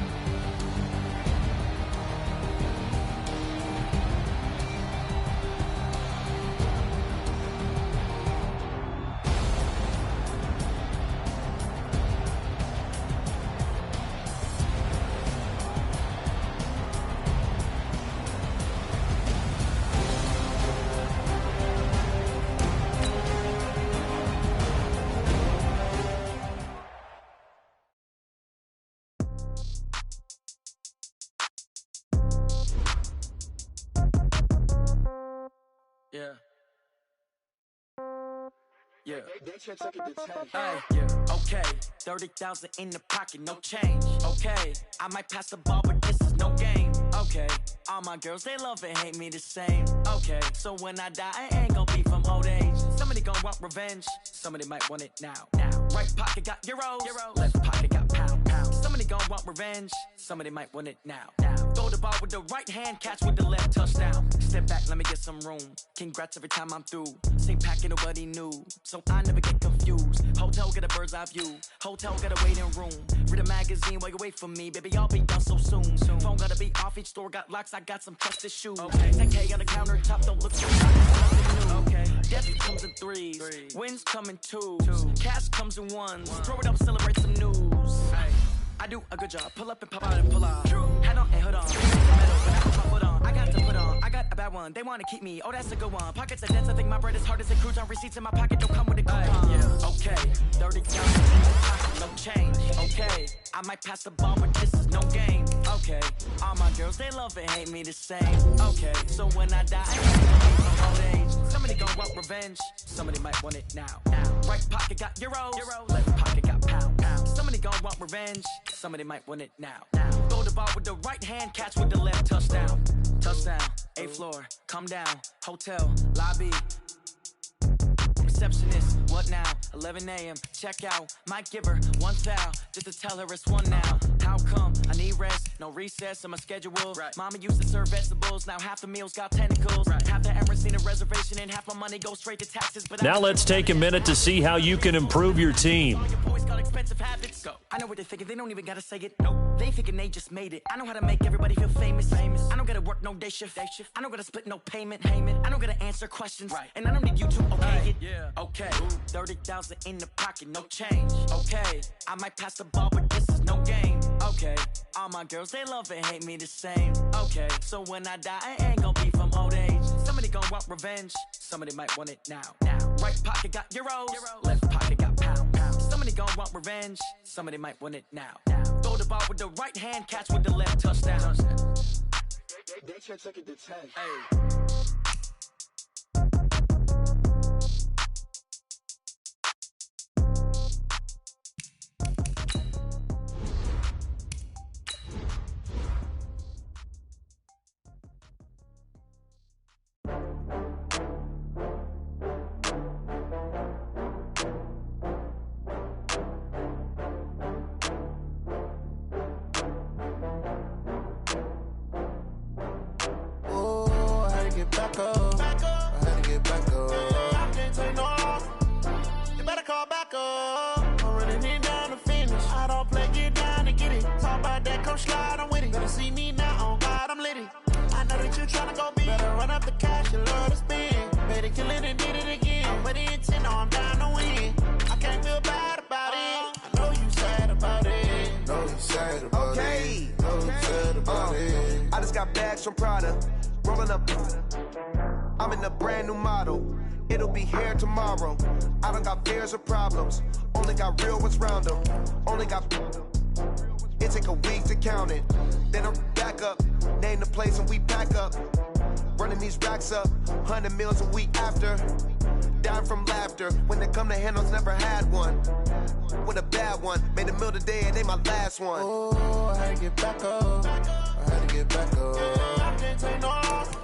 Yeah. Okay. 30,000 in the pocket, no change. Okay. I might pass the ball, but this is no game. Okay. All my girls, they love and hate me the same. Okay. So when I die, I ain't gonna be from old age. Somebody gonna want revenge. Somebody might want it now. Right pocket got euros. Left pocket got pound. Somebody gonna want revenge. Somebody might want it now. Throw the ball with the right hand, catch with the left, touchdown. Step back, let me get some room. Congrats every time I'm through. Same packet, nobody knew. So I never get confused. Hotel get a bird's eye view. Hotel got a waiting room. Read a magazine while you wait for me. Baby, I'll be done so soon. Phone gotta be off, each store got locks. I got some trusted shoes. Okay. 10K on the countertop, don't look so okay. Death comes in threes. Wins come in twos. Cash comes in ones. Throw it up, celebrate some news. I do a good job. Pull up and pop out and pull out. Head on and hood on. I got to put on. I got a bad one. They want to keep me. Oh, that's a good one. Pockets are dense. I think my bread is hard as a crouton. Receipts in my pocket don't come with a coupon. Okay. 30 pocket, no change. Okay. I might pass the ball, but this is no game. Okay. All my girls, they love and hate me the same. Okay. So when I die, I ain't from old age. Somebody gon' want revenge. Somebody might want it now. Right pocket got euros. Left pocket got pound. Somebody gon' want revenge. Somebody might want it now. Throw the ball with the right hand, catch with the left, touchdown. Touchdown, 8th floor, come down, hotel, lobby. Receptionist, what now? 11 a.m., check out. Might give her one foul, just to tell her it's one now. How come? I need rest, no recess in my schedule. Right. Mama used to serve vegetables, now half the meals got tentacles. Right. Half the errands need a reservation, and half my money goes straight to taxes. But now let's take a minute to see how you can improve your team. I know what they're thinking, they don't even gotta say it. Nope. They thinking they just made it. I know how to make everybody feel famous. I don't gotta work no day shift. I don't gotta split no payment. I don't gotta answer questions. Right. And I don't need you to okay it. Yeah. Okay. 30,000 in the pocket, no change. Okay. I might pass the ball, but this is no game. Okay. All my girls, they love and hate me the same. Okay. So when I die, I ain't gonna be from old age. Somebody gon' want revenge. Somebody might want it now. Right pocket got euros. Left pocket got pound. Somebody gon' want revenge. Somebody might want it now. Throw the ball with the right hand, catch with the left, touchdown. They can't take it to 10. Hey. Back up. I had to get back up. I can't take no loss. You better call back up. I'm running it down to finish. I don't play, get down to get it. Talk about that, come slide, I'm with it. Better see me now, on God, I'm litty. I know that you tryna go big. Better run up the cash, you love to spend. Better kill it and did it again. I'm with the intent, no, I'm down to win. I can't feel bad about it. I know you sad about it. Know you sad about it. Know you sad about it. I just got bags from Prada. Rolling up, I'm in a brand new model. It'll be here tomorrow. I don't got fears or problems. Only got real ones round them. Only got... It take a week to count it. Then I'm back up. Name the place and we pack up. Running these racks up. 100 meals a week after. Dying from laughter. When they come to handles, never had one. With a bad one. Made a meal today and they my last one. Oh, I had to get back up. I had to get back up. I can't take no loss.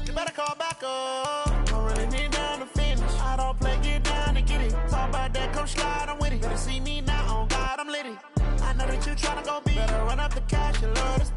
You better call back up. Don't really need down to finish. I don't play, get down to get it. Talk about that, come slide, I'm with it. Better see me now, on God, I'm litty. I know that you tryna go be. Better run up the cash, you love this